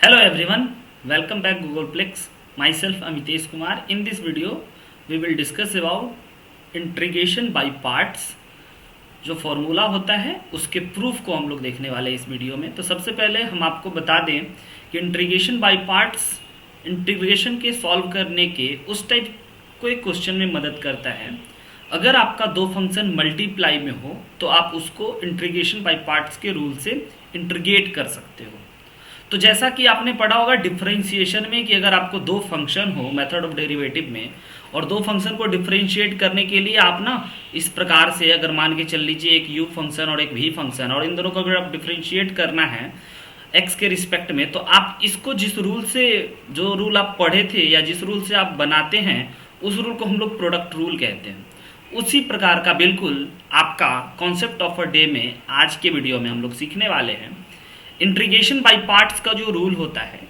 Hello everyone, welcome back Googleplex. Myself Amitesh Kumar. In this video, we will discuss about integration by parts. जो formula होता है उसके proof को हम लोग देखने वाले हैं इस वीडियो में। तो सबसे पहले हम आपको बता दें कि इंटीग्रेशन बाय पार्ट्स इंटीग्रेशन के सॉल्व करने के उस टाइप को एक क्वेश्चन में मदद करता है। अगर आपका दो फंक्शन मल्टीप्लाई में हो तो आप उसको इंटीग्रेशन बाय पार्ट्स के रूल से इंटीग्रेट कर सकते हो। तो जैसा कि आपने पढ़ा होगा डिफरेंशिएशन में कि अगर आपको दो फंक्शन हो मेथड ऑफ डेरिवेटिव में और दो फंक्शन को डिफरेंशिएट करने के लिए आप ना इस प्रकार से अगर मान के चल लीजिए एक u फंक्शन और एक v फंक्शन और इन दोनों को अगर आप डिफरेंशिएट करना है x के रिस्पेक्ट में तो आप इसको जिस रूल से जो रूल आप पढ़े थे या जिस रूल से आप बनाते हैं उस रूल को हम लोग प्रोडक्ट रूल कहते हैं। उसी प्रकार का बिल्कुल आपका कॉन्सेप्ट ऑफ अ डे में आज के वीडियो में हम लोग सीखने वाले हैं। इंटीग्रेशन बाय पार्ट्स का जो रूल होता है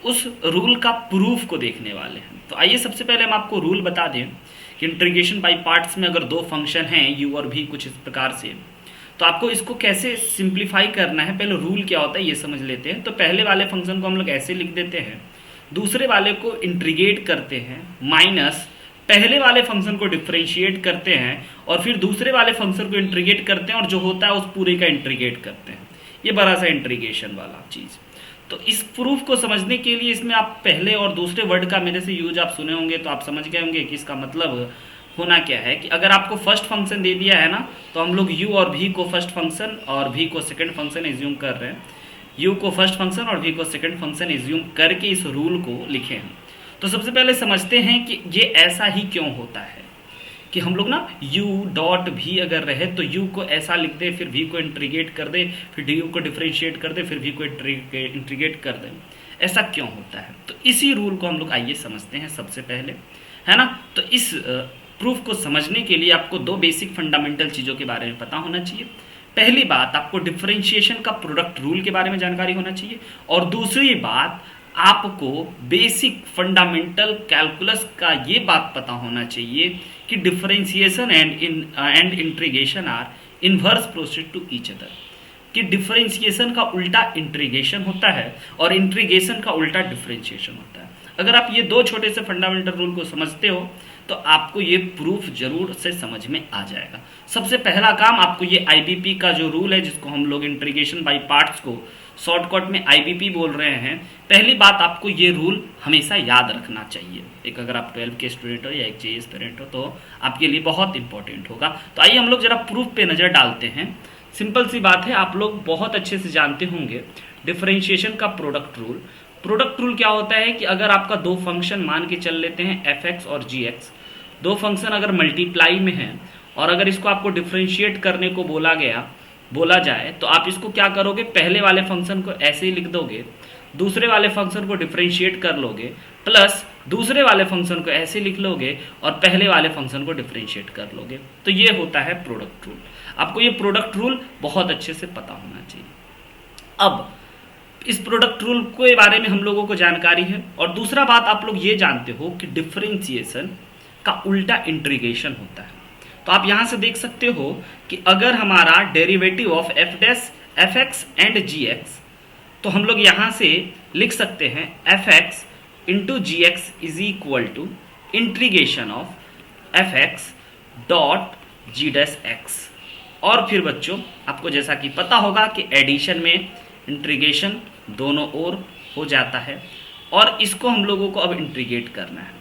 उस रूल का प्रूफ को देखने वाले हैं। तो आइए सबसे पहले हम आपको रूल बता दें कि इंटीग्रेशन बाय पार्ट्स में अगर दो फंक्शन हैं u और v कुछ इस प्रकार से तो आपको इसको कैसे सिंप्लीफाई करना है। पहले रूल क्या होता है ये समझ लेते हैं। तो पहले वाले फंक्शन को हम लोग ऐसे लिख देते हैं, दूसरे वाले को इंटीग्रेट करते हैं माइनस पहले वाले फंक्शन को डिफरेंशिएट करते हैं और फिर दूसरे वाले फंक्शन को इंटीग्रेट करते हैं और जो होता है उस पूरे का इंटीग्रेट करते हैं। ये बड़ा सा इंटीग्रेशन वाला चीज़। तो इस प्रूफ को समझने के लिए इसमें आप पहले और दूसरे वर्ड का मेरे से यूज आप सुने होंगे तो आप समझ गए होंगे कि इसका मतलब होना क्या है। कि अगर आपको फर्स्ट फंक्शन दे दिया है ना तो हम लोग u और v को फर्स्ट फंक्शन और v को सेकंड फंक्शन एज्यूम कर रहे हैं। u को फर्स्ट फंक्शन और v को सेकंड फंक्शन एज्यूम करके इस रूल को लिखे हैं। तो सबसे पहले समझते हैं कि ये ऐसा ही क्यों होता है कि हम लोग ना u डॉट v अगर रहे तो u को ऐसा लिख दे, फिर v को इंटीग्रेट कर दे, फिर du को डिफरेंशिएट कर दे, फिर v को इंटीग्रेट कर दे। ऐसा क्यों होता है? तो इसी रूल को हम लोग आइए समझते हैं सबसे पहले, है ना। तो इस प्रूफ को समझने के लिए आपको दो बेसिक फंडामेंटल चीज़ों के बारे में पता होना चाहिए। पहली बात आपको डिफरेंशिएशन का प्रोडक्ट रूल के बारे में जानकारी होना चाहिए और दूसरी बात आपको बेसिक फंडामेंटल कैलकुलस का ये बात पता होना चाहिए कि differentiation and integration are inverse process to each other. कि डिफरेंशिएशन का उल्टा इंटीग्रेशन होता है और इंटीग्रेशन का उल्टा डिफरेंशिएशन होता है। अगर आप ये दो छोटे से फंडामेंटल रूल को समझते हो तो आपको ये प्रूफ जरूर से समझ में आ जाएगा। सबसे पहला काम आपको ये आईबीपी का जो रूल है जिसको हम लोग इंटीग्रेशन बाय पार्ट्स को शॉर्टकट में आईबीपी बोल रहे हैं, पहली बात आपको ये रूल हमेशा याद रखना चाहिए। एक अगर आप 12 के स्टूडेंट हो या एक जेईई स्टूडेंट हो तो आपके लिए बहुत इंपॉर्टेंट होगा। तो आइए हम लोग जरा प्रूफ पे नज़र डालते हैं। सिंपल सी बात है, आप लोग बहुत अच्छे से जानते होंगे डिफरेंशिएशन का प्रोडक्ट रूल। प्रोडक्ट रूल क्या होता है कि अगर आपका दो फंक्शन मान के चल लेते हैं fx और gx, दो फंक्शन अगर मल्टीप्लाई में हैं और अगर इसको आपको डिफरेंशिएट करने को बोला जाए तो आप इसको क्या करोगे, पहले वाले फंक्शन को ऐसे ही लिख दोगे, दूसरे वाले फंक्शन को डिफरेंशिएट कर लोगे, प्लस दूसरे वाले फंक्शन को ऐसे लिख लोगे और पहले वाले फंक्शन को डिफरेंशिएट कर लोगे। तो ये होता है प्रोडक्ट रूल। आपको ये प्रोडक्ट रूल बहुत अच्छे से पता होना चाहिए। अब इस प्रोडक्ट रूल के बारे में हम लोगों को जानकारी है और दूसरा बात आप लोग ये जानते हो कि डिफरेंशिएशन का उल्टा इंटीग्रेशन होता है। तो आप यहां से देख सकते हो कि अगर हमारा derivative of f x and g x तो हम लोग यहां से लिख सकते हैं f x into g x is equal to integration of f x dot g dash x. और फिर बच्चों आपको जैसा कि पता होगा कि एडिशन में इंटीग्रेशन दोनों ओर हो जाता है और इसको हम लोगों को अब इंटीग्रेट करना है।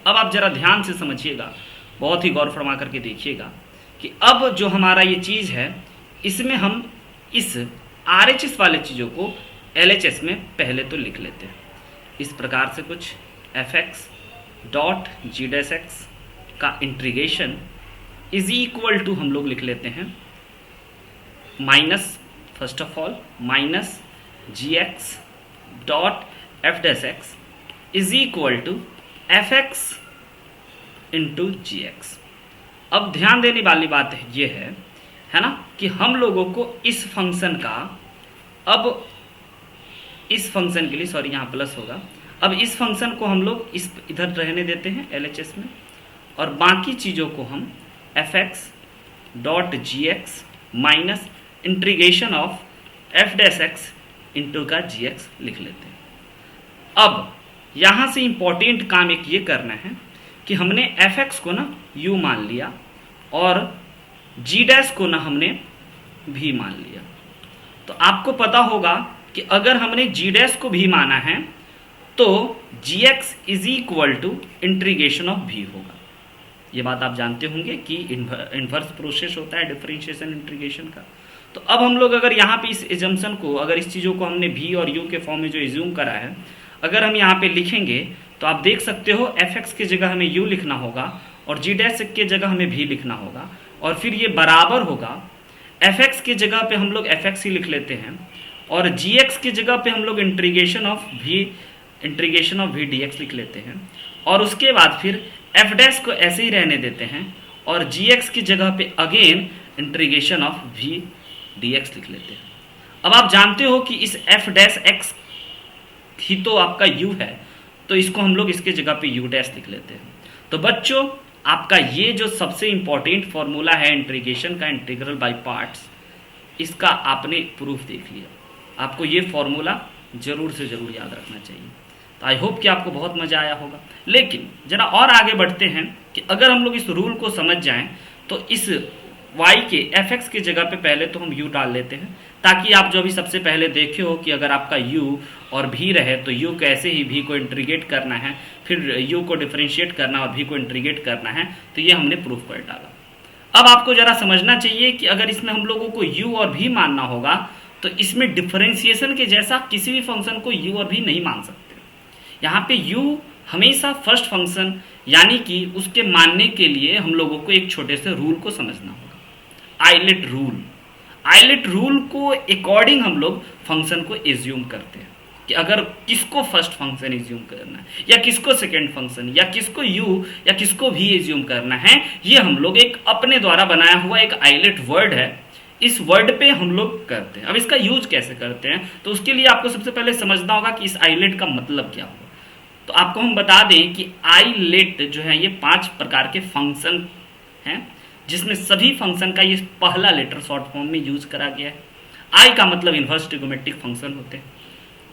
अब आप जरा ध्यान से समझिएगा, बहुत ही गौर फरमा करके देखिएगा कि अब जो हमारा ये चीज़ है इसमें हम इस RHS वाले चीज़ों को LHS में पहले तो लिख लेते हैं। इस प्रकार से कुछ fx dot g dash x का इंटीग्रेशन इज इक्वल टू हम लोग लिख लेते हैं minus, first of all minus g x dot f dash x is equal to f x into g x. अब ध्यान देने वाली बात ये है ना कि हम लोगों को इस फंक्शन का अब इस फंक्शन के लिए सॉरी यहाँ प्लस होगा। अब इस फंक्शन को हम लोग इस इधर रहने देते हैं LHS में और बाकी चीज़ों को हम F x dot ji x minus integration of F dash x into का जी एक्स लिख लेते हैं। अब यहाँ से इंपॉर्टेंट काम एक ये करना है कि हमने fx को ना u मान लिया और g डैश को ना हमने v मान लिया। तो आपको पता होगा कि अगर हमने g डैश को v माना है तो gx is equal to integration of v होगा। ये बात आप जानते होंगे कि इन्वर्स प्रोसेस होता है डिफरेंशिएशन इंटीग्रेशन का। तो अब हम लोग अगर यहाँ पे इस एजम्पशन को, अगर इस चीज़ों को हमने v और u के फॉर्म में जो एज्यूम करा है, अगर हम यहाँ पे लिखेंगे तो आप देख सकते हो fx की जगह हमें u लिखना होगा और g डैश की जगह हमें v लिखना होगा और फिर ये बराबर होगा fx की जगह पे हम लोग fx ही लिख लेते हैं और gx की जगह पे हम लोग इंटीग्रेशन ऑफ v dx लिख लेते हैं और उसके बाद फिर f डैश को ऐसे ही रहने देते हैं और gx की जगह पे again integration of v dx लिख लेते हैं। अब आप जानते हो कि इस f डैश x ही तो आपका u है, तो इसको हम लोग इसके जगह पे u डैश लिख लेते हैं। तो बच्चों आपका ये जो सबसे इंपॉर्टेंट फॉर्मूला है इंटीग्रेशन का, इंटीग्रल बाय पार्ट्स, इसका आपने प्रूफ देख लिया। आपको ये फॉर्मूला जरूर से जरूर याद रखना चाहिए। तो आई होप कि आपको बहुत मजा आया होगा। लेकिन जरा और आगे बढ़ते हैं कि अगर हम लोग इस रूल को समझ जाएं तो इस y के fx की जगह पे पहले तो हम u डाल लेते हैं, ताकि आप जो अभी सबसे पहले देखे हो कि अगर आपका u और v रहे तो u कैसे ही v को इंटीग्रेट करना है, फिर u को डिफरेंशिएट करना और v को इंटीग्रेट करना है, तो ये हमने प्रूफ कर डाला। अब आपको जरा समझना चाहिए कि अगर इसमें हम लोगों को u और v मानना होगा तो इसमें डिफरेंशिएशन के जैसा किसी भी फंक्शन को u और v नहीं मान सकते। यहाँ पे u हमेशा फर्स्ट फंक्शन यानी कि उसके मानने के लिए हम लोगों को एक छोटे से रूल को समझना होगा, आइलेट रूल। आइलेट रूल को अकॉर्डिंग हम लोग फंक्शन को एज्यूम करते हैं कि अगर किसको फर्स्ट फंक्शन एज्यूम करना है या किसको सेकेंड फंक्शन या किसको u या किसको भी एज्यूम करना है, ये हम लोग एक अपने द्वारा बनाया हुआ एक आइलेट वर्ड है, इस वर्ड पे हम लोग करते हैं। अब इसका यूज कैसे करते हैं तो उसके लिए आपको सबसे पहले समझना होगा कि इस आइलेट का मतलब क्या होगा। तो आपको हम बता दें कि आइलेट जो है ये 5 प्रकार के फंक्शन हैं, जिसमें सभी फंक्शन का ये पहला लेटर शॉर्ट फॉर्म में यूज करा गया है। आई का मतलब इन्वर्स ट्रिगोमेट्रिक फंक्शन होते हैं,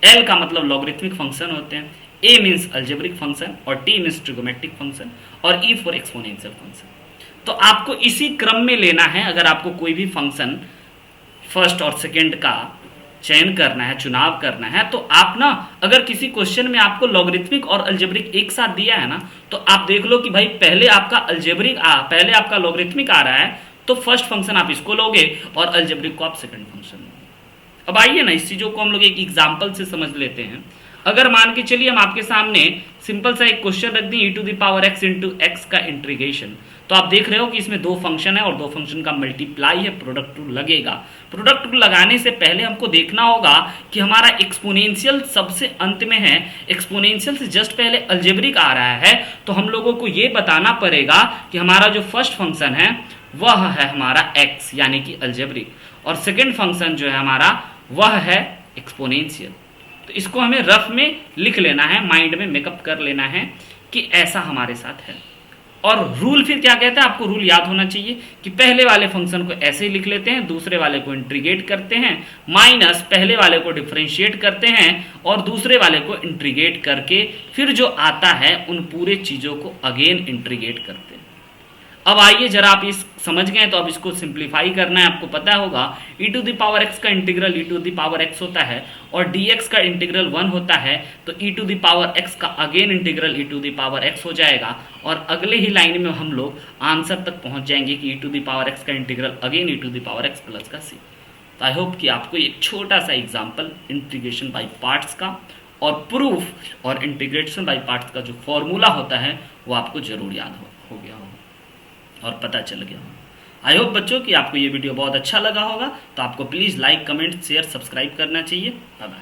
एल का मतलब लॉगरिथमिक फंक्शन होते हैं, ए मीन्स अलजेब्रिक फंक्शन और टी मीन्स ट्रिगोमेट्रिक फंक्शन और ई फॉर एक्सपोनेंशियल फंक्शन। तो आपको इसी क्रम में लेना है। अगर आपको कोई भी फंक्शन फर्स्ट और सेकेंड का चयन करना है, चुनाव करना है, तो आप ना अगर किसी क्वेश्चन में आपको लॉगरिथमिक और अलजेब्रिक एक साथ दिया है ना, तो आप देख लो कि भाई पहले आपका अलजेब्रिक पहले आपका लॉगरिथमिक आ रहा है तो फर्स्ट फंक्शन आप इसको लोगे और अलजेब्रिक को आप सेकंड फंक्शन लोगे। अब आइए ना इस चीजों को हम लोग एक एग्जांपल से समझ लेते हैं। अगर मान के चलिए हम आपके सामने सिंपल सा एक क्वेश्चन रख दें e⁻x इंटू x का इंटीग्रेशन, तो आप देख रहे हो कि इसमें 2 फंक्शन है और 2 फंक्शन का मल्टीप्लाई है, प्रोडक्ट रूल लगेगा। प्रोडक्ट रूल लगाने से पहले हमको देखना होगा कि हमारा एक्सपोनेंशियल सबसे अंत में है, एक्सपोनेंशियल से जस्ट पहले अलजेब्रिक आ रहा है, तो हम लोगों को ये बताना पड़ेगा कि हमारा जो फर्स्ट फंक्शन है वह है हमारा x यानी कि अलजेब्रिक और सेकेंड फंक्शन जो है हमारा वह है एक्सपोनेंशियल। तो इसको हमें रफ में लिख लेना है, माइंड में मेकअप कर लेना है कि ऐसा हमारे साथ है। और रूल फिर क्या कहता है, आपको रूल याद होना चाहिए कि पहले वाले फंक्शन को ऐसे ही लिख लेते हैं, दूसरे वाले को इंटीग्रेट करते हैं, माइनस पहले वाले को डिफरेंशिएट करते हैं और दूसरे वाले को इंटीग्रेट करके फिर जो आता है उन पूरे चीजों को अगेन इंटीग्रेट करते हैं। अब आइए जरा आप इस समझ गए तो अब इसको सिंप्लीफाई करना है। आपको पता होगा e⁻x का इंटीग्रल e⁻x होता है और dx का इंटीग्रल 1 होता है, तो e⁻x का अगेन इंटीग्रल e⁻x हो जाएगा और अगले ही लाइन में हम लोग आंसर तक पहुंच जाएंगे कि e⁻x का इंटीग्रल अगेन e⁻x प्लस का c। तो आई होप कि आपको एक छोटा सा एग्जाम्पल इंटीग्रेशन बाई पार्ट्स का और प्रूफ और इंटीग्रेशन बाई पार्ट्स का जो फॉर्मूला होता है वो आपको जरूर याद हो गया होगा और पता चल गया होगा। आई होप बच्चों कि आपको ये वीडियो बहुत अच्छा लगा होगा। तो आपको please like, comment, share, subscribe करना चाहिए। Bye bye.